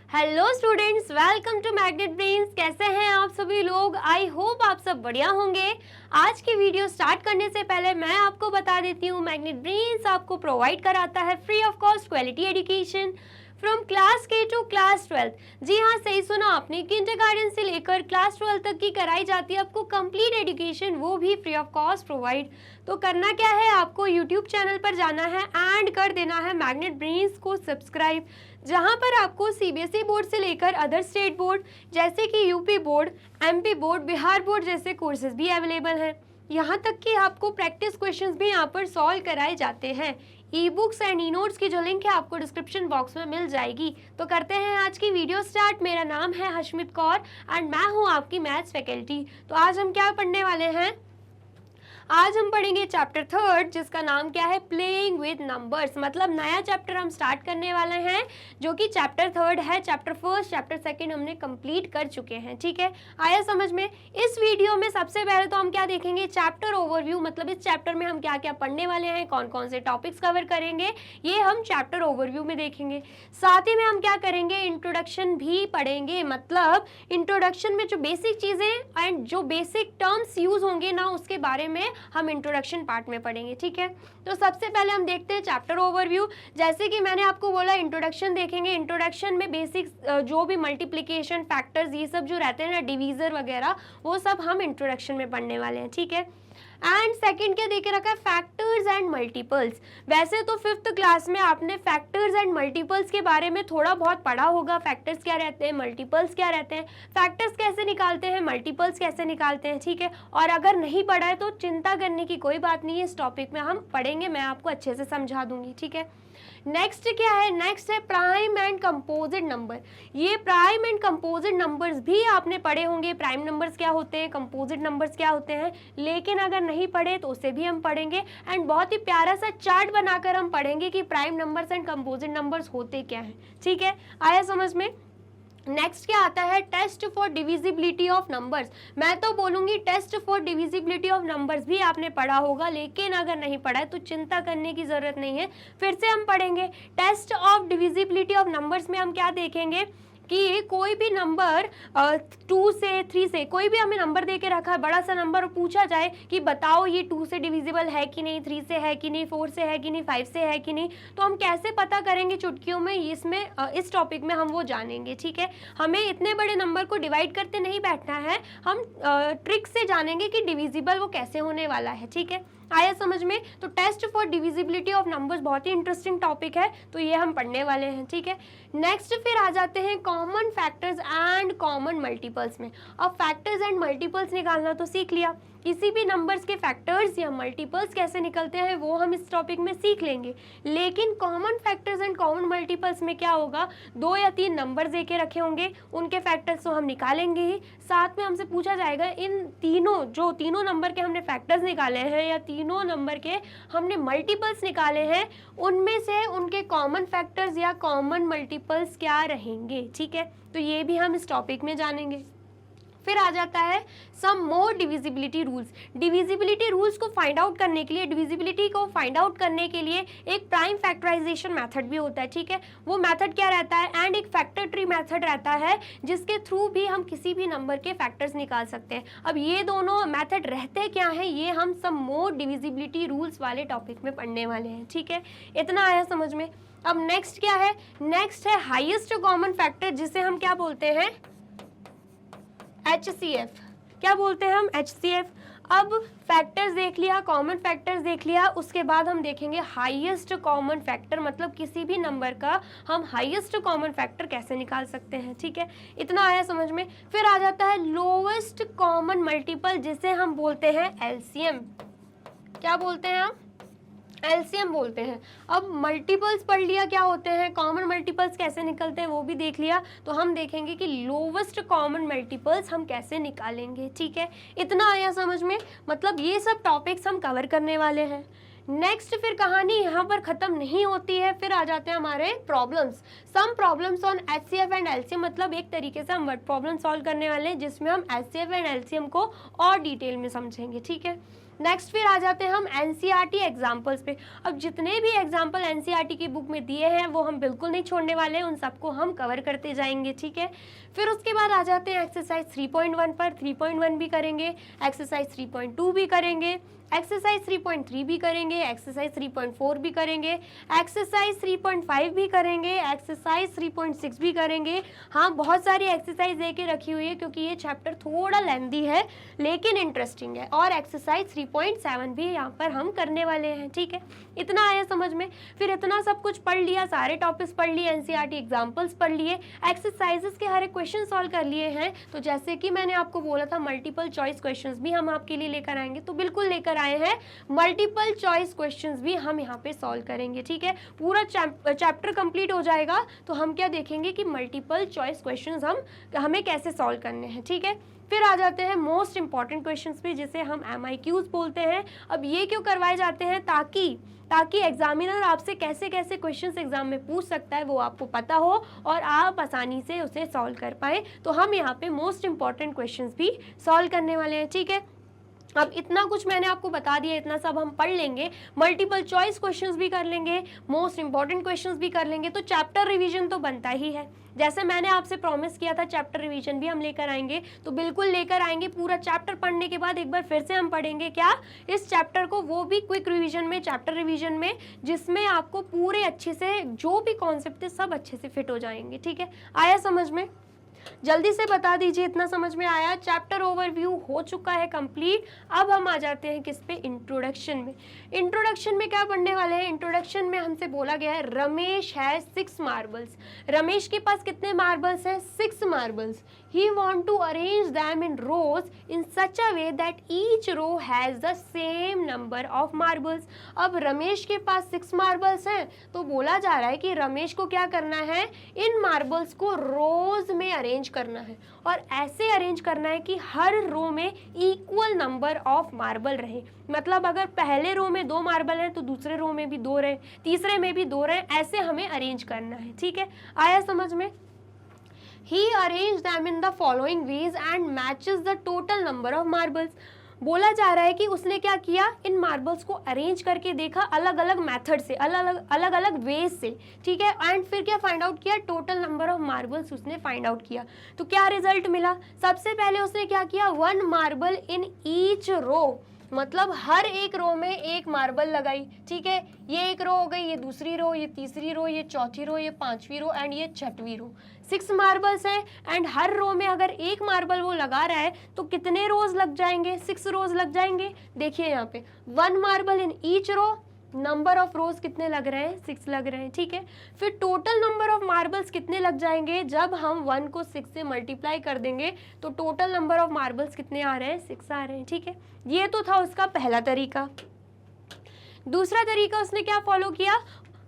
Hello students, welcome to Magnet Brains. कैसे हैं आप सभी लोग? आई होप आप सब बढ़िया होंगे। आज की वीडियो स्टार्ट करने से पहले मैं आपको बता देती हूँ, मैग्नेट ब्रेन्स आपको प्रोवाइड कराता है free of cost quality education from class के टू क्लास 12। जी हाँ, सही सुना आपने, किंडरगार्टन से लेकर क्लास 12 तक की कराई जाती है आपको कंप्लीट एजुकेशन, वो भी फ्री ऑफ कॉस्ट प्रोवाइड। तो करना क्या है, आपको यूट्यूब चैनल पर जाना है एंड कर देना है मैग्नेट ब्रेन्स को सब्सक्राइब, जहां पर आपको सीबीएसई बोर्ड से लेकर अदर स्टेट बोर्ड जैसे कि UP board, MP board, Bihar board जैसे कोर्सेज भी अवेलेबल हैं। यहाँ तक कि आपको प्रैक्टिस क्वेश्चंस भी यहाँ पर सॉल्व कराए जाते हैं। E books and e notes की जो लिंक है आपको डिस्क्रिप्शन बॉक्स में मिल जाएगी। तो करते हैं आज की वीडियो स्टार्ट। मेरा नाम है हशमित कौर एंड मैं हूँ आपकी मैथ्स फैकल्टी। तो आज हम क्या पढ़ने वाले हैं? आज हम पढ़ेंगे चैप्टर 3 जिसका नाम क्या है, प्लेइंग विद नंबर्स। मतलब नया चैप्टर हम स्टार्ट करने वाले हैं जो कि चैप्टर 3 है। चैप्टर 1, चैप्टर 2 हमने कंप्लीट कर चुके हैं। ठीक है, आया समझ में? इस वीडियो में सबसे पहले तो हम क्या देखेंगे, चैप्टर ओवरव्यू। मतलब इस चैप्टर में हम क्या क्या पढ़ने वाले हैं, कौन कौन से टॉपिक्स कवर करेंगे, ये हम चैप्टर ओवरव्यू में देखेंगे। साथ ही में हम क्या करेंगे, इंट्रोडक्शन भी पढ़ेंगे। मतलब इंट्रोडक्शन में जो बेसिक चीज़ें एंड जो बेसिक टर्म्स यूज होंगे ना, उसके बारे में हम इंट्रोडक्शन पार्ट में पढ़ेंगे। ठीक है, तो सबसे पहले हम देखते हैं चैप्टर ओवरव्यू। जैसे कि मैंने आपको बोला, इंट्रोडक्शन देखेंगे। इंट्रोडक्शन में बेसिक जो भी मल्टीप्लिकेशन, फैक्टर्स, ये सब जो रहते हैं ना, डिवीजर वगैरह, वो सब हम इंट्रोडक्शन में पढ़ने वाले हैं। ठीक है, एंड सेकंड क्या देके रखा है, फैक्टर्स एंड मल्टीपल्स। वैसे तो 5th क्लास में आपने फैक्टर्स एंड मल्टीपल्स के बारे में थोड़ा बहुत पढ़ा होगा। फैक्टर्स क्या रहते हैं, मल्टीपल्स क्या रहते हैं, फैक्टर्स कैसे निकालते हैं, मल्टीपल्स कैसे निकालते हैं। ठीक है, और अगर नहीं पढ़ा है तो चिंता करने की कोई बात नहीं है, इस टॉपिक में हम पढ़ेंगे, मैं आपको अच्छे से समझा दूंगी। ठीक है, नेक्स्ट क्या है, नेक्स्ट है प्राइम एंड कंपोजिट नंबर। ये प्राइम एंड कंपोजिट नंबर्स भी आपने पढ़े होंगे। प्राइम नंबर्स क्या होते हैं, कंपोजिट नंबर्स क्या होते हैं, लेकिन अगर नहीं पढ़े तो उसे भी हम पढ़ेंगे। एंड बहुत ही प्यारा सा चार्ट बनाकर हम पढ़ेंगे कि prime numbers and composite numbers होते क्या हैं। ठीक है, आया समझ में? नेक्स्ट क्या आता है, test for divisibility of numbers. मैं तो बोलूंगी test for divisibility of numbers भी आपने पढ़ा होगा, लेकिन अगर नहीं पढ़ा है तो चिंता करने की जरूरत नहीं है, फिर से हम पढ़ेंगे। Test of divisibility of numbers में हम क्या देखेंगे कि कोई भी नंबर 2 से 3 से, कोई भी हमें नंबर दे के रखा है, बड़ा सा नंबर, और पूछा जाए कि बताओ ये 2 से डिविजिबल है कि नहीं, 3 से है कि नहीं, 4 से है कि नहीं, 5 से है कि नहीं, तो हम कैसे पता करेंगे चुटकियों में, इसमें इस टॉपिक में हम वो जानेंगे। ठीक है, हमें इतने बड़े नंबर को डिवाइड करते नहीं बैठना है, हम ट्रिक से जानेंगे कि डिविजिबल वो कैसे होने वाला है। ठीक है, आया समझ में? तो test for divisibility of numbers बहुत ही इंटरेस्टिंग टॉपिक है, तो ये हम पढ़ने वाले हैं। ठीक है, नेक्स्ट फिर आ जाते हैं common factors and common multiples में। अब फैक्टर्स एंड मल्टीपल्स निकालना तो सीख लिया, किसी भी नंबर्स के फैक्टर्स या मल्टीपल्स कैसे निकलते हैं वो हम इस टॉपिक में सीख लेंगे। लेकिन common factors and common multiples में क्या होगा, 2 या 3 नंबर दे के रखे होंगे, उनके फैक्टर्स तो हम निकालेंगे ही, साथ में हमसे पूछा जाएगा इन तीनों नंबर के हमने फैक्टर्स निकाले हैं या तीनों नंबर के हमने मल्टीपल्स निकाले हैं, उनमें से उनके कॉमन फैक्टर्स या कॉमन मल्टीपल्स क्या रहेंगे। ठीक है, तो ये भी हम इस टॉपिक में जानेंगे। फिर आ जाता है सम मोर डिविजिबिलिटी रूल्स। डिविजिबिलिटी रूल्स को फाइंड आउट करने के लिए, डिविजिबिलिटी को फाइंड आउट करने के लिए एक प्राइम फैक्टराइजेशन मेथड भी होता है। ठीक है, वो मेथड क्या रहता है, एंड एक फैक्टर ट्री मेथड रहता है जिसके थ्रू भी हम किसी भी नंबर के फैक्टर्स निकाल सकते हैं। अब ये दोनों मेथड रहते क्या हैं, ये हम सम मोर डिविजिबिलिटी रूल्स वाले टॉपिक में पढ़ने वाले हैं। ठीक है, इतना आया समझ में? अब नेक्स्ट क्या है, नेक्स्ट है हाईएस्ट कॉमन फैक्टर, जिसे हम क्या बोलते हैं, HCF। क्या बोलते हैं हम, HCF। अब फैक्टर्स देख लिया, कॉमन फैक्टर्स देख लिया, उसके बाद हम देखेंगे हाईएस्ट कॉमन फैक्टर। मतलब किसी भी नंबर का हम हाईएस्ट कॉमन फैक्टर कैसे निकाल सकते हैं। ठीक है, इतना आया समझ में? फिर आ जाता है लोवेस्ट कॉमन मल्टीपल, जिसे हम बोलते हैं LCM। क्या बोलते हैं हम, LCM बोलते हैं। अब मल्टीपल्स पढ़ लिया क्या होते हैं, कॉमन मल्टीपल्स कैसे निकलते हैं वो भी देख लिया, तो हम देखेंगे कि लोवेस्ट कॉमन मल्टीपल्स हम कैसे निकालेंगे। ठीक है, इतना आया समझ में? मतलब ये सब टॉपिक्स हम कवर करने वाले हैं। नेक्स्ट फिर कहानी यहाँ पर खत्म नहीं होती है, फिर आ जाते हैं हमारे problems. Some problems on HCF and LCM। मतलब एक तरीके से हम वर्ड प्रॉब्लम सॉल्व करने वाले हैं जिसमें हम HCF एंड LCM को और डिटेल में समझेंगे। ठीक है, नेक्स्ट फिर आ जाते हैं हम एनसीईआरटी एग्जाम्पल्स पे। अब जितने भी एग्जाम्पल एनसीईआरटी की बुक में दिए हैं वो हम बिल्कुल नहीं छोड़ने वाले हैं, उन सबको हम कवर करते जाएंगे, ठीक है। फिर उसके बाद आ जाते हैं एक्सरसाइज 3.1 पर। 3.1 भी करेंगे, एक्सरसाइज 3.2 भी करेंगे, एक्सरसाइज 3.3 भी करेंगे, एक्सरसाइज 3.4 भी करेंगे, एक्सरसाइज 3.5 भी करेंगे, एक्सरसाइज 3.6 भी करेंगे। हाँ, बहुत सारी एक्सरसाइज दे के रखी हुई है क्योंकि ये चैप्टर थोड़ा लेंथी है लेकिन इंटरेस्टिंग है। और एक्सरसाइज 3.7 भी यहाँ पर हम करने वाले हैं, ठीक है। इतना आया समझ में। फिर इतना सब कुछ पढ़ लिया, सारे टॉपिक्स पढ़ लिए, एनसीईआरटी एग्जाम्पल्स पढ़ लिए, एक्सरसाइजेस के हर एक क्वेश्चन सॉल्व कर लिए हैं। तो जैसे कि मैंने आपको बोला था मल्टीपल चॉइस क्वेश्चंस भी हम आपके लिए लेकर आएंगे, तो बिल्कुल लेकर आए हैं। मल्टीपल चॉइस क्वेश्चंस भी हम यहाँ पे सॉल्व करेंगे, ठीक है। पूरा चैप्टर कंप्लीट हो जाएगा तो हम क्या देखेंगे कि मल्टीपल चॉइस क्वेश्चंस हमें कैसे सॉल्व करने हैं, ठीक है। फिर आ जाते हैं मोस्ट इंपॉर्टेंट क्वेश्चंस पे, जिसे हम MIQs बोलते हैं। अब ये क्यों करवाए जाते हैं? ताकि एग्जामिनर आपसे कैसे कैसे क्वेश्चंस एग्जाम में पूछ सकता है वो आपको पता हो और आप आसानी से उसे सॉल्व कर पाए। तो हम यहाँ पे मोस्ट इंपॉर्टेंट क्वेश्चंस भी सॉल्व करने वाले हैं, ठीक है। अब इतना कुछ मैंने आपको बता दिया, इतना सब हम पढ़ लेंगे, मल्टीपल चॉइस क्वेश्चंस भी कर लेंगे, मोस्ट इंपॉर्टेंट क्वेश्चंस भी कर लेंगे, तो चैप्टर रिवीजन तो बनता ही है। जैसे मैंने आपसे प्रॉमिस किया था चैप्टर रिवीजन भी हम लेकर आएंगे, तो बिल्कुल लेकर आएंगे। पूरा चैप्टर पढ़ने के बाद एक बार फिर से हम पढ़ेंगे क्या, इस चैप्टर को, वो भी क्विक रिवीजन में, चैप्टर रिवीजन में, जिसमें आपको पूरे अच्छे से जो भी कॉन्सेप्ट है सब अच्छे से फिट हो जाएंगे, ठीक है। आया समझ में? जल्दी से बता दीजिए इतना समझ में आया। चैप्टर ओवरव्यू हो चुका है कंप्लीट। अब हम आ जाते हैं किस पे, इंट्रोडक्शन में। इंट्रोडक्शन में क्या पढ़ने वाले हैं? इंट्रोडक्शन में हमसे बोला गया है रमेश है 6 मार्बल्स। रमेश के पास कितने मार्बल्स हैं? 6 marbles. He want to arrange them in rows in such a way that each row has the same number of marbles. अब रमेश के पास 6 मार्बल्स हैं, तो बोला जा रहा है कि रमेश को क्या करना है, इन मार्बल्स को रोज में अरेंज करना है, और ऐसे अरेंज करना है कि हर रो में इक्वल नंबर ऑफ मार्बल रहे। मतलब अगर पहले रो में 2 मार्बल हैं तो दूसरे रो में भी 2 रहे, तीसरे में भी 2 रहे, ऐसे हमें अरेंज करना है, ठीक है। आया समझ में? He arranged them in the following ways and matches the total number of marbles. बोला जा रहा है कि उसने क्या किया, इन मार्बल्स को अरेंज करके देखा अलग अलग मेथड से, अलग अलग वेज से, ठीक है। एंड फिर क्या फाइंड आउट किया, टोटल नंबर ऑफ मार्बल्स उसने फाइंड आउट किया। तो क्या रिजल्ट मिला? सबसे पहले उसने क्या किया, 1 मार्बल इन ईच रो, मतलब हर एक रो में 1 मार्बल लगाई, ठीक है। ये एक रो हो गई, ये दूसरी रो, ये तीसरी रो, ये चौथी रो, ये 5वीं रो एंड ये 6वीं रो। 6 मार्बल्स हैं एंड हर रो में अगर 1 मार्बल वो लगा रहा है तो कितने रोज लग जाएंगे? 6 रोज लग जाएंगे। देखिए यहाँ पे 1 marble in each row, number of rows कितने लग रहे हैं? 6 लग रहे हैं, ठीक है। फिर टोटल नंबर ऑफ मार्बल्स कितने लग जाएंगे? जब हम 1 को 6 से मल्टीप्लाई कर देंगे तो टोटल नंबर ऑफ मार्बल्स कितने आ रहे हैं? 6 आ रहे हैं, ठीक है। ये तो था उसका पहला तरीका। दूसरा तरीका उसने क्या फॉलो किया,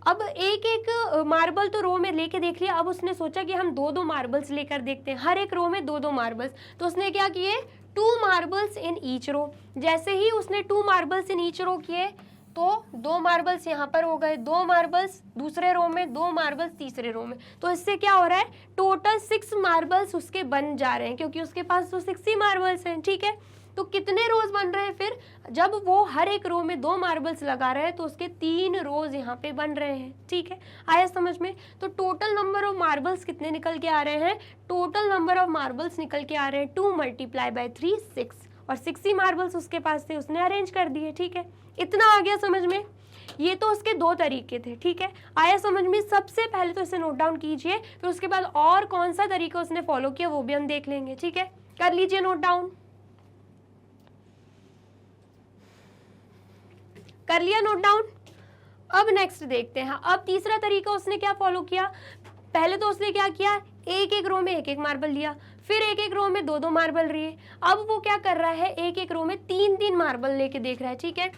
अब एक एक मार्बल तो रो में लेके देख लिया, अब उसने सोचा कि हम 2-2 मार्बल्स लेकर देखते हैं, हर एक रो में 2-2 मार्बल्स। तो उसने क्या किए, 2 मार्बल्स इन ईच रो। जैसे ही उसने 2 मार्बल्स इन ईच रो किए तो 2 मार्बल्स यहाँ पर हो गए, 2 मार्बल्स दूसरे रो में, 2 मार्बल्स तीसरे रो में। तो इससे क्या हो रहा है, टोटल 6 मार्बल्स उसके बन जा रहे हैं, क्योंकि उसके पास तो 6 ही मार्बल्स हैं, ठीक है। तो कितने रोज बन रहे हैं फिर, जब वो हर एक रो में 2 मार्बल्स लगा रहे हैं तो उसके 3 रोज यहाँ पे बन रहे हैं, ठीक है। आया समझ में? तो टोटल नंबर ऑफ मार्बल्स कितने निकल के आ रहे हैं, टोटल नंबर ऑफ मार्बल्स निकल के आ रहे हैं 2 × 3 6, और 6 ही मार्बल्स उसके पास थे, उसने अरेंज कर दिए, ठीक है। इतना आ गया समझ में? ये तो उसके 2 तरीके थे, ठीक है। आया समझ में? सबसे पहले तो इसे नोट डाउन कीजिए, फिर उसके बाद और कौन सा तरीका उसने फॉलो किया वो भी हम देख लेंगे, ठीक है। कर लीजिए नोट डाउन, कर लिया नोट डाउन। अब नेक्स्ट देखते हैं। अब तीसरा तरीका उसने क्या फॉलो किया, पहले तो उसने क्या किया, एक एक रो में 1-1 मार्बल लिया, फिर एक एक रो में 2-2 मार्बल लिए। अब वो क्या कर रहा है, एक एक रो में 3-3 मार्बल लेके देख रहा है, ठीक है।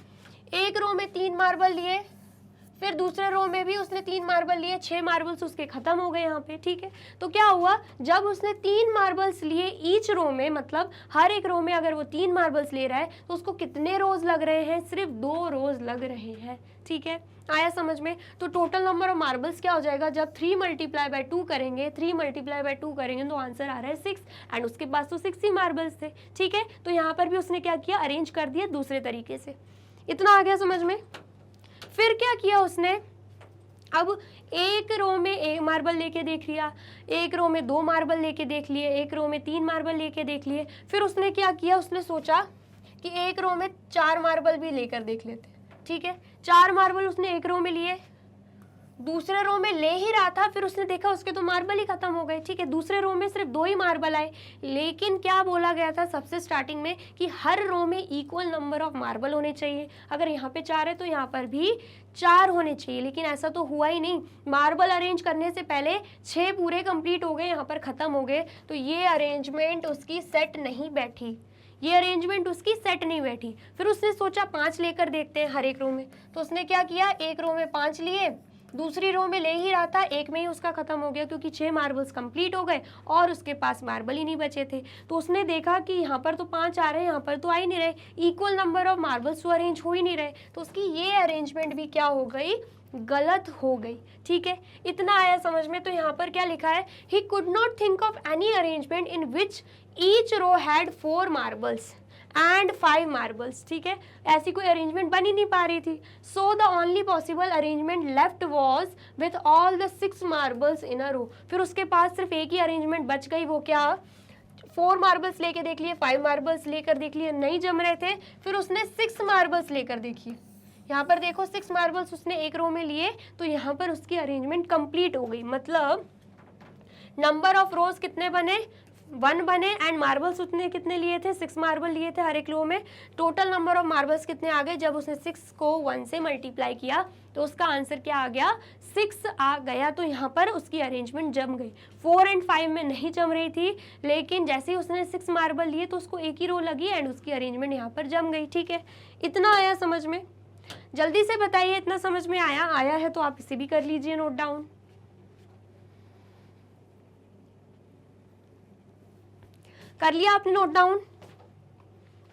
एक रो में 3 मार्बल लिए, फिर दूसरे रो में भी उसने 3 मार्बल लिए, 6 मार्बल्स उसके खत्म हो गए यहाँ पे, ठीक है। तो क्या हुआ, जब उसने 3 मार्बल्स लिए ईच रो में, मतलब हर एक रो में अगर वो 3 मार्बल्स ले रहा है तो उसको कितने रोज लग रहे हैं, सिर्फ 2 रोज लग रहे हैं, ठीक है। आया समझ में। तो टोटल नंबर ऑफ मार्बल्स क्या हो जाएगा, जब 3 मल्टीप्लाई बाय 2 करेंगे, 3 मल्टीप्लाई बाय 2 करेंगे तो आंसर आ रहा है 6, एंड उसके पास तो 6 ही मार्बल्स थे, ठीक है। तो यहाँ पर भी उसने क्या किया, अरेंज कर दिया दूसरे तरीके से। इतना आ गया समझ में। फिर क्या किया उसने, अब एक रो में 1 मार्बल लेके देख लिया, एक रो में 2 मार्बल लेके देख लिए, एक रो में 3 मार्बल लेके देख लिए। फिर उसने क्या किया, उसने सोचा कि एक रो में 4 मार्बल भी लेकर देख लेते, ठीक है। 4 मार्बल उसने एक रो में लिए, दूसरे रो में ले ही रहा था, फिर उसने देखा उसके तो मार्बल ही खत्म हो गए, ठीक है। दूसरे रो में सिर्फ 2 ही मार्बल आए, लेकिन क्या बोला गया था सबसे स्टार्टिंग में कि हर रो में इक्वल नंबर ऑफ मार्बल होने चाहिए। अगर यहाँ पे 4 है तो यहाँ पर भी 4 होने चाहिए, लेकिन ऐसा तो हुआ ही नहीं। मार्बल अरेंज करने से पहले 6 पूरे कंप्लीट हो गए, यहाँ पर खत्म हो गए, तो ये अरेंजमेंट उसकी सेट नहीं बैठी, ये अरेंजमेंट उसकी सेट नहीं बैठी। फिर उसने सोचा 5 लेकर देखते हैं हर एक रो में, तो उसने क्या किया, एक रो में 5 लिए, दूसरी रो में ले ही रहा था, एक में ही उसका खत्म हो गया क्योंकि 6 मार्बल्स कंप्लीट हो गए और उसके पास मार्बल ही नहीं बचे थे। तो उसने देखा कि यहाँ पर तो 5 आ रहे हैं, यहाँ पर तो आ ही नहीं रहे, इक्वल नंबर ऑफ मार्बल्स तो अरेंज हो ही नहीं रहे, तो उसकी ये अरेंजमेंट भी क्या हो गई, गलत हो गई, ठीक है। इतना आया समझ में। तो यहाँ पर क्या लिखा है, he could not think of any arrangement in which each row had 4 marbles and 5 marbles, ठीक है। ऐसी कोई अरेंजमेंट बन ही नहीं पा रही थी। So the only possible arrangement left was with all the 6 marbles in a row. फिर उसके पास सिर्फ एक ही अरेंजमेंट बच गई, वो क्या, 4 मार्बल्स लेके देख लिए, 5 मार्बल्स लेकर देख लिए, नहीं जम रहे थे, फिर उसने 6 मार्बल्स लेकर देखिए। यहाँ पर देखो 6 मार्बल्स उसने एक रो में लिए, तो यहाँ पर उसकी अरेंजमेंट कंप्लीट हो गई, मतलब नंबर ऑफ रोज कितने बने, 1 बने, एंड मार्बल्स उसने कितने लिए थे, 6 मार्बल लिए थे हर एक रो में। टोटल नंबर ऑफ मार्बल्स कितने आ गए, जब उसने 6 को 1 से मल्टीप्लाई किया तो उसका आंसर क्या आ गया, 6 आ गया। तो यहाँ पर उसकी अरेंजमेंट जम गई। 4 एंड 5 में नहीं जम रही थी, लेकिन जैसे ही उसने 6 मार्बल लिए तो उसको एक ही रो लगी एंड उसकी अरेंजमेंट यहाँ पर जम गई, ठीक है। इतना आया समझ में, जल्दी से बताइए इतना समझ में आया है तो आप इसे भी कर लीजिए नोट डाउन। कर लिया आपने नोट डाउन।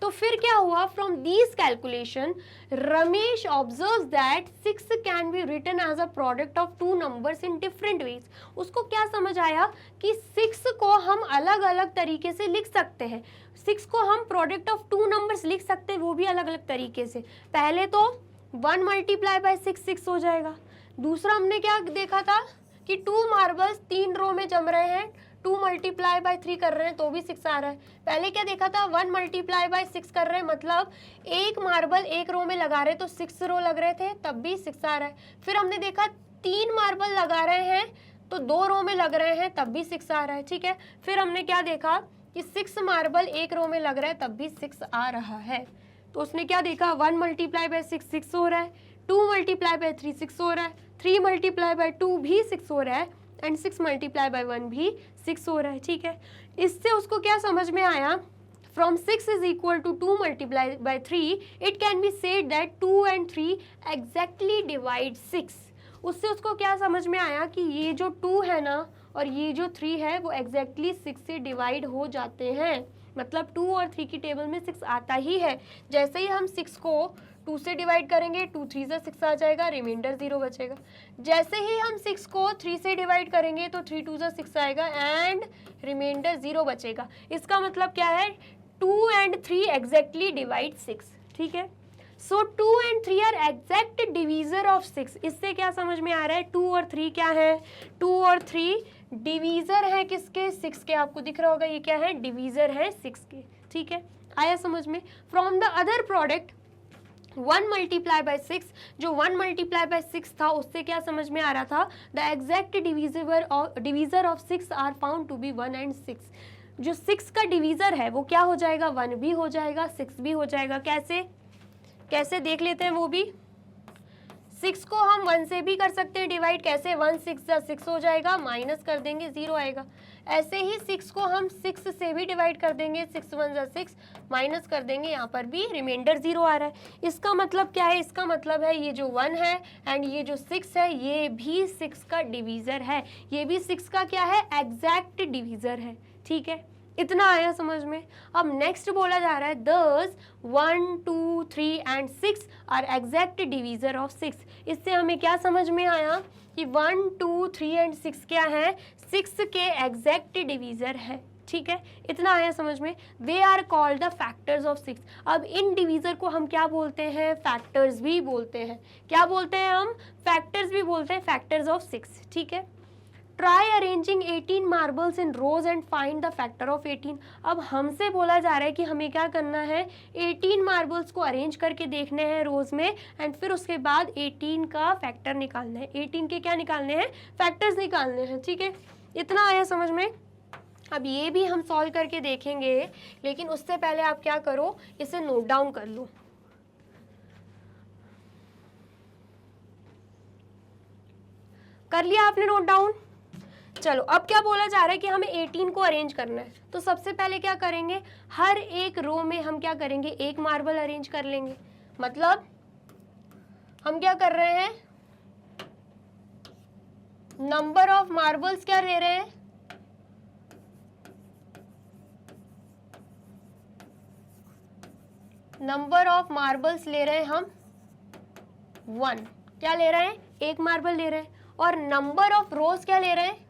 तो फिर क्या हुआ, from these calculation Ramesh observes that 6 can be written as a product of 2 numbers in different ways. उसको क्या समझ आया कि 6 को हम अलग अलग तरीके से लिख सकते हैं, 6 को हम प्रोडक्ट ऑफ 2 नंबर्स लिख सकते हैं, वो भी अलग अलग तरीके से। पहले तो 1 मल्टीप्लाई बाय 6 6 हो जाएगा। दूसरा हमने क्या देखा था कि 2 मार्बल्स 3 रो में जम रहे हैं, 2 मल्टीप्लाई बाय 3 कर रहे हैं तो भी 6 आ रहा है। पहले क्या देखा था, 1 मल्टीप्लाई बाय 6 कर रहे हैं, मतलब एक मार्बल एक रो में लगा रहे तो 6 रो लग रहे थे, तब भी 6 आ रहा है। फिर हमने देखा 3 मार्बल लगा रहे हैं तो 2 रो में लग रहे हैं, तब भी 6 आ रहा है, ठीक है। फिर हमने क्या देखा कि 6 मार्बल एक रो में लग रहा है, तब भी 6 आ रहा है। तो उसने क्या देखा, 1 मल्टीप्लाई बाय 6 6 हो रहा है, 2 मल्टीप्लाई बाय 3 6 हो रहा है, 3 मल्टीप्लाई बाय 2 भी 6 हो रहा है, एंड 6 मल्टीप्लाई बाय 1 भी 6 हो रहा है, ठीक है। इससे उसको क्या समझ में आया, from 6 is equal to 2 multiply by 3 it can be said that 2 and 3 exactly divide 6। उससे उसको क्या समझ में आया कि ये जो 2 है ना और ये जो 3 है वो एग्जैक्टली 6 से डिवाइड हो जाते हैं, मतलब 2 और 3 की टेबल में 6 आता ही है। जैसे ही हम 6 को 2 से डिवाइड करेंगे, 2 3 से 6 आ जाएगा, रिमाइंडर 0 बचेगा। जैसे ही हम 6 को 3 से डिवाइड करेंगे तो 3 2 से 6 आएगा एंड रिमाइंडर 0 बचेगा। इसका मतलब क्या है, 2 and 3 एग्जैक्टली डिवाइड 6, ठीक है। So 2 and 3 are exact divisor of 6। इससे क्या समझ में आ रहा है, 2 और 3 क्या है, 2 और 3 डिवीजर है किसके, 6 के। आपको दिख रहा होगा ये क्या है, डिवीजर है 6 के, ठीक है। आया समझ में। From the other product 1 multiply bye 6, जो 1 मल्टीप्लाई बाय 6 था उससे क्या समझ में आ रहा था, the exact divisor of 6 are found to be 1 and 6। जो 6 का डिवीजर है वो क्या हो जाएगा, 1 भी हो जाएगा, 6 भी हो जाएगा। कैसे कैसे देख लेते हैं वो भी। 6 को हम 1 से भी कर सकते हैं डिवाइड, कैसे 1 6 6 हो जाएगा, माइनस कर देंगे 0 आएगा। ऐसे ही 6 को हम 6 से भी डिवाइड कर देंगे, 6 1 6 माइनस कर देंगे, यहाँ पर भी रिमाइंडर 0 आ रहा है। इसका मतलब क्या है, इसका मतलब है ये जो 1 है एंड ये जो 6 है ये भी 6 का डिवीज़र है, ये भी 6 का क्या है, एग्जैक्ट डिवीज़र है। ठीक है, इतना आया समझ में। अब नेक्स्ट बोला जा रहा है दस 1 2 3 and 6 are exact divisor of 6। इससे हमें क्या समझ में आया कि 1 2 3 एंड 6 क्या है, 6 के एग्जैक्ट डिवीज़र है। ठीक है, इतना आया समझ में। They are called the factors of 6। अब इन डिवीज़र को हम क्या बोलते हैं, फैक्टर्स भी बोलते हैं। क्या बोलते हैं हम, फैक्टर्स भी बोलते हैं, फैक्टर्स ऑफ 6। ठीक है, try arranging 18 marbles in rows and find the factor of 18। अब हमसे बोला जा रहा है कि हमें क्या करना है, 18 मार्बल्स को अरेंज करके देखने हैं रोज में एंड फिर उसके बाद 18 का फैक्टर निकालना है, 18 के क्या निकालने हैं, फैक्टर्स निकालने हैं। ठीक है, इतना आया समझ में। अब ये भी हम सॉल्व करके देखेंगे, लेकिन उससे पहले आप क्या करो, इसे नोट डाउन कर लो। कर लिया आपने नोट डाउन? चलो, अब क्या बोला जा रहा है कि हमें 18 को अरेंज करना है। तो सबसे पहले क्या करेंगे, हर एक रो में हम क्या करेंगे, एक मार्बल अरेंज कर लेंगे। मतलब हम क्या कर रहे हैं, नंबर ऑफ मार्बल्स क्या ले रहे हैं, नंबर ऑफ मार्बल्स ले रहे हैं हम 1। क्या ले रहे हैं, एक मार्बल ले रहे हैं। और नंबर ऑफ रोज क्या ले रहे हैं,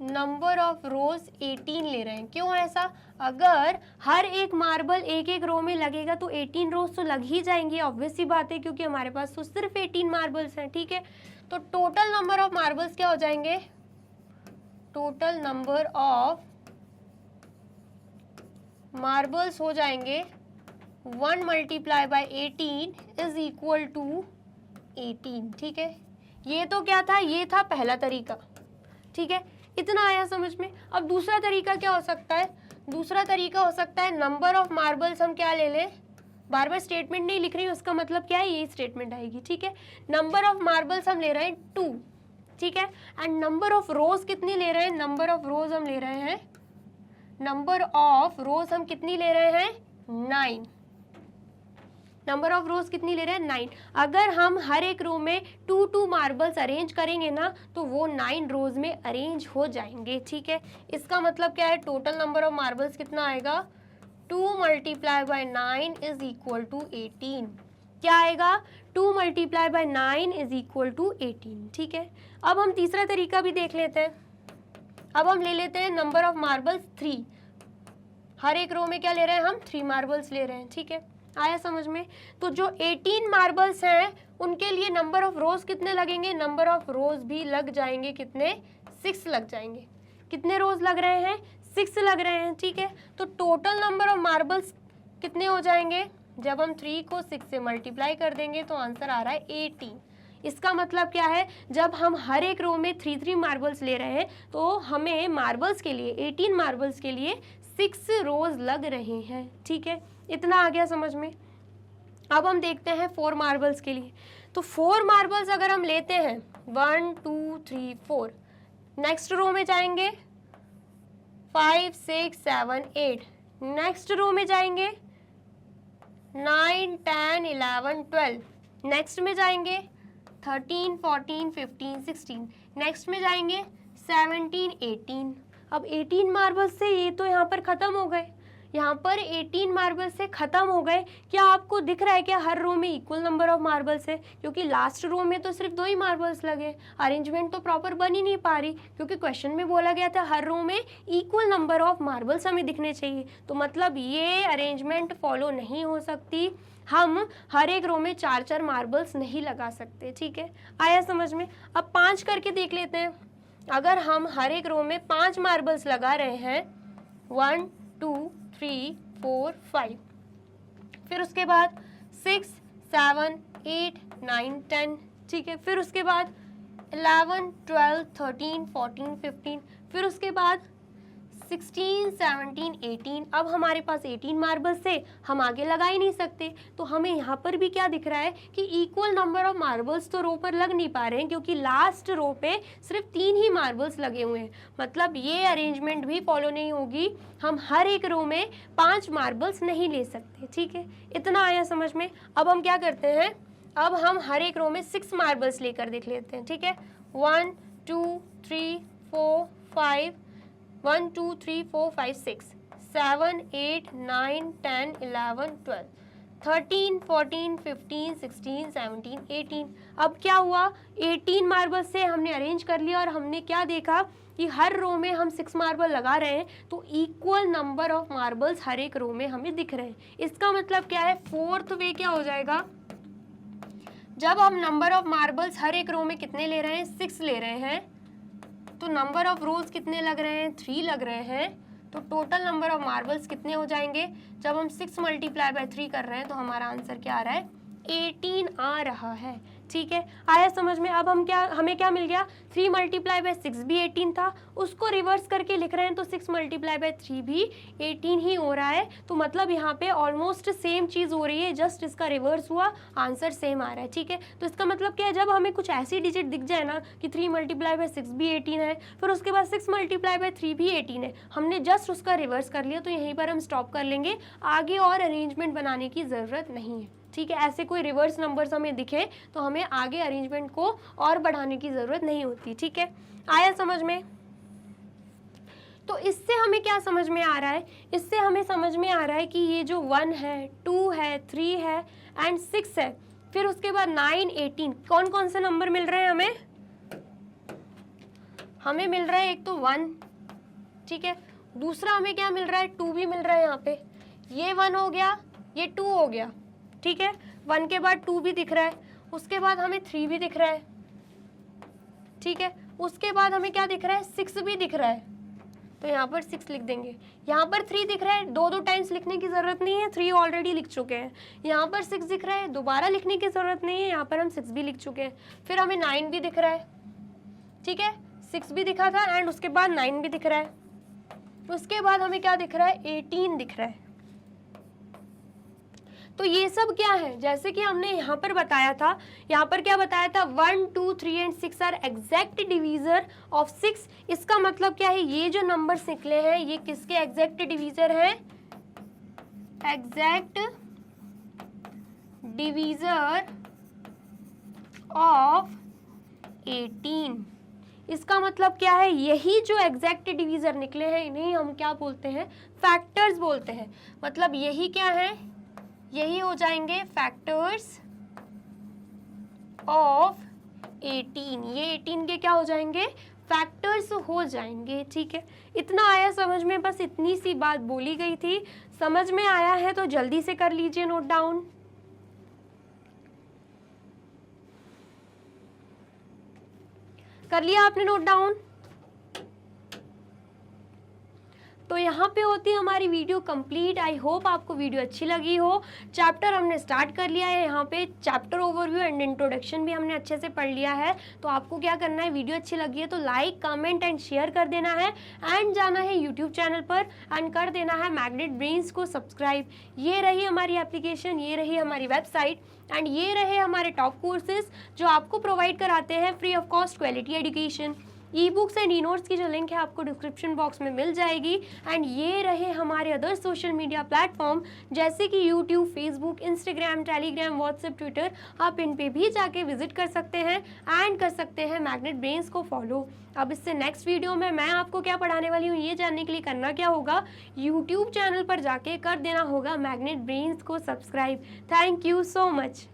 नंबर ऑफ रोज 18 ले रहे हैं। क्यों ऐसा, अगर हर एक मार्बल एक एक रो में लगेगा तो 18 रोज तो लग ही जाएंगी, ऑब्वियस सी बात है, क्योंकि हमारे पास तो सिर्फ 18 मार्बल्स हैं। ठीक है, तो टोटल नंबर ऑफ मार्बल्स क्या हो जाएंगे, टोटल नंबर ऑफ मार्बल्स हो जाएंगे 1 multiply by 18 is equal to 18। ठीक है, ये तो क्या था, ये था पहला तरीका। ठीक है, इतना आया समझ में। अब दूसरा तरीका क्या हो सकता है, दूसरा तरीका हो सकता है नंबर ऑफ मार्बल्स हम क्या ले लें, बार बार स्टेटमेंट नहीं लिख रही हूँ, उसका मतलब क्या है, यही स्टेटमेंट आएगी। ठीक है, नंबर ऑफ मार्बल्स हम ले रहे हैं 2। ठीक है, एंड नंबर ऑफ रोज कितनी ले रहे हैं, नंबर ऑफ रोज हम ले रहे हैं, नंबर ऑफ रोज हम कितनी ले रहे हैं, 9। नंबर ऑफ रोज कितनी ले रहे हैं, 9। अगर हम हर एक रो में 2 मार्बल्स अरेंज करेंगे ना तो वो 9 रोज में अरेंज हो जाएंगे। ठीक है, इसका मतलब क्या है, टोटल नंबर ऑफ मार्बल्स कितना आएगा, 2 multiply by 9 is equal to 18। क्या आएगा, 2 multiply by 9 is equal to 18। ठीक है, अब हम तीसरा तरीका भी देख लेते हैं। अब हम ले लेते हैं नंबर ऑफ मार्बल्स 3। हर एक रो में क्या ले रहे हैं हम, 3 मार्बल्स ले रहे हैं। ठीक है, आया समझ में। तो जो 18 मार्बल्स हैं उनके लिए नंबर ऑफ रोज कितने लगेंगे, नंबर ऑफ रोज भी लग जाएंगे, कितने, 6 लग जाएंगे। कितने रोज लग रहे हैं, 6 लग रहे हैं। ठीक है, तो टोटल नंबर ऑफ मार्बल्स कितने हो जाएंगे, जब हम 3 को 6 से मल्टीप्लाई कर देंगे तो आंसर आ रहा है 18। इसका मतलब क्या है, जब हम हर एक रो में 3 मार्बल्स ले रहे हैं तो हमें मार्बल्स के लिए, 18 मार्बल्स के लिए 6 रोज लग रहे हैं। ठीक है, इतना आ गया समझ में। अब हम देखते हैं 4 मार्बल्स के लिए। तो 4 मार्बल्स अगर हम लेते हैं 1 2 3 4, नेक्स्ट रो में जाएंगे 5 6 7 8, नेक्स्ट रो में जाएंगे 9 10 11 12, नेक्स्ट में जाएंगे 13 14 15 16, नेक्स्ट में जाएंगे 17 18। अब 18 मार्बल्स से ये तो यहाँ पर ख़त्म हो गए, यहाँ पर 18 मार्बल्स से ख़त्म हो गए। क्या आपको दिख रहा है कि हर रो में इक्वल नंबर ऑफ मार्बल्स है, क्योंकि लास्ट रो में तो सिर्फ 2 ही मार्बल्स लगे, अरेंजमेंट तो प्रॉपर बन ही नहीं पा रही, क्योंकि क्वेश्चन में बोला गया था हर रो में इक्वल नंबर ऑफ मार्बल्स हमें दिखने चाहिए। तो मतलब ये अरेंजमेंट फॉलो नहीं हो सकती, हम हर एक रो में 4 मार्बल्स नहीं लगा सकते। ठीक है, आया समझ में। अब 5 करके देख लेते हैं। अगर हम हर एक रो में 5 मार्बल्स लगा रहे हैं, 1 2 3 4 5, फिर उसके बाद 6 7 8 9 10, ठीक है, फिर उसके बाद 11 12 13 14 15, फिर उसके बाद 16, 17, 18। अब हमारे पास 18 मार्बल्स थे, हम आगे लगा ही नहीं सकते, तो हमें यहाँ पर भी क्या दिख रहा है कि इक्वल नंबर ऑफ मार्बल्स तो रो पर लग नहीं पा रहे हैं, क्योंकि लास्ट रो पे सिर्फ 3 ही मार्बल्स लगे हुए हैं। मतलब ये अरेंजमेंट भी फॉलो नहीं होगी, हम हर एक रो में 5 मार्बल्स नहीं ले सकते। ठीक है, इतना आया समझ में। अब हम क्या करते हैं, अब हम हर एक रो में 6 मार्बल्स लेकर देख लेते हैं। ठीक है, 1 2 3 4 5 1 2 3 4 5 6 7 8 9 10 11 12 13 14 15 16 17 18। अब क्या हुआ, 18 मार्बल से हमने अरेंज कर लिया और हमने क्या देखा कि हर रो में हम 6 मार्बल लगा रहे हैं, तो इक्वल नंबर ऑफ मार्बल्स हर एक रो में हमें दिख रहे हैं। इसका मतलब क्या है, फोर्थ वे क्या हो जाएगा, जब हम नंबर ऑफ मार्बल्स हर एक रो में कितने ले रहे हैं, 6 ले रहे हैं, तो नंबर ऑफ रोज कितने लग रहे हैं, 3 लग रहे हैं, तो टोटल नंबर ऑफ मार्बल्स कितने हो जाएंगे। जब हम 6 मल्टीप्लाई बाय 3 कर रहे हैं तो हमारा आंसर क्या आ रहा है, 18 आ रहा है। ठीक है, आया समझ में। अब हमें क्या मिल गया, 3 मल्टीप्लाई बाय 6 भी 18 था, उसको रिवर्स करके लिख रहे हैं तो 6 मल्टीप्लाई बाय 3 भी 18 ही हो रहा है। तो मतलब यहाँ पे ऑलमोस्ट सेम चीज़ हो रही है, जस्ट इसका रिवर्स हुआ, आंसर सेम आ रहा है। ठीक है, तो इसका मतलब क्या है, जब हमें कुछ ऐसी डिजिट दिख जाए ना कि 3 मल्टीप्लाई बाय 6 भी 18 है, फिर उसके बाद 6 मल्टीप्लाई बाय 3 भी 18 है, हमने जस्ट उसका रिवर्स कर लिया, तो यहीं पर हम स्टॉप कर लेंगे, आगे और अरेंजमेंट बनाने की ज़रूरत नहीं है। ठीक है, ऐसे कोई रिवर्स नंबर्स हमें दिखे तो हमें आगे अरेंजमेंट को और बढ़ाने की ज़रूरत नहीं होती। ठीक है, आया समझ में। तो इससे हमें क्या समझ में आ रहा है, इससे हमें समझ में आ रहा है कि ये जो 1 है, 2 है, 3 है एंड 6 है, फिर उसके बाद 9, 18, कौन कौन से नंबर मिल रहे हैं हमें मिल रहा है एक तो 1, ठीक है, दूसरा हमें क्या मिल रहा है, 2 भी मिल रहा है यहाँ पे, ये 1 हो गया, ये 2 हो गया। ठीक है, 1 के बाद 2 भी दिख रहा है, उसके बाद हमें 3 भी दिख रहा है। ठीक है, उसके बाद हमें क्या दिख रहा है, 6 भी दिख रहा है, तो यहाँ पर 6 लिख देंगे। यहाँ पर 3 दिख रहा है, दो टाइम्स लिखने की ज़रूरत नहीं है, 3 ऑलरेडी लिख चुके हैं। यहाँ पर 6 दिख रहा है, दोबारा लिखने की ज़रूरत नहीं है, यहाँ पर हम 6 भी लिख चुके हैं। फिर हमें 9 भी दिख रहा है। ठीक है, 6 भी दिखा था एंड उसके बाद 9 भी दिख रहा है, उसके बाद हमें क्या दिख रहा है, 18 दिख रहा है। तो ये सब क्या है, जैसे कि हमने यहाँ पर बताया था, यहाँ पर क्या बताया था, 1 2 3 and 6 are exact divisor of 6। इसका मतलब क्या है, ये जो नंबर्स निकले हैं ये किसके एग्जैक्ट डिवीजर हैं, एग्जैक्ट डिवीजर ऑफ 18। इसका मतलब क्या है, यही जो एग्जैक्ट डिवीजर निकले हैं इन्हें हम क्या बोलते हैं, फैक्टर्स बोलते हैं। मतलब यही क्या है, यही हो जाएंगे फैक्टर्स ऑफ 18। ये 18 के क्या हो जाएंगे, फैक्टर्स हो जाएंगे। ठीक है, इतना आया समझ में, बस इतनी सी बात बोली गई थी। समझ में आया है तो जल्दी से कर लीजिए नोट डाउन। कर लिया आपने नोट डाउन? तो यहाँ पे होती है हमारी वीडियो कंप्लीट। आई होप आपको वीडियो अच्छी लगी हो। चैप्टर हमने स्टार्ट कर लिया है, यहाँ पे चैप्टर ओवरव्यू एंड इंट्रोडक्शन भी हमने अच्छे से पढ़ लिया है। तो आपको क्या करना है, वीडियो अच्छी लगी है तो लाइक, कमेंट एंड शेयर कर देना है एंड जाना है यूट्यूब चैनल पर एंड कर देना है मैग्नेट ब्रेन्स को सब्सक्राइब। ये रही हमारी एप्लीकेशन, ये रही हमारी वेबसाइट एंड ये रहे हमारे टॉप कोर्सेज जो आपको प्रोवाइड कराते हैं free of cost quality education. E books and e notes की जो लिंक है आपको डिस्क्रिप्शन बॉक्स में मिल जाएगी। एंड ये रहे हमारे अदर सोशल मीडिया प्लेटफॉर्म जैसे कि YouTube, Facebook, Instagram, Telegram, WhatsApp, Twitter. आप इन पे भी जाके विजिट कर सकते हैं एंड कर सकते हैं मैग्नेट ब्रेन्स को फॉलो। अब इससे नेक्स्ट वीडियो में मैं आपको क्या पढ़ाने वाली हूँ ये जानने के लिए करना क्या होगा, यूट्यूब चैनल पर जाके कर देना होगा मैग्नेट ब्रेन्स को subscribe. Thank you so much.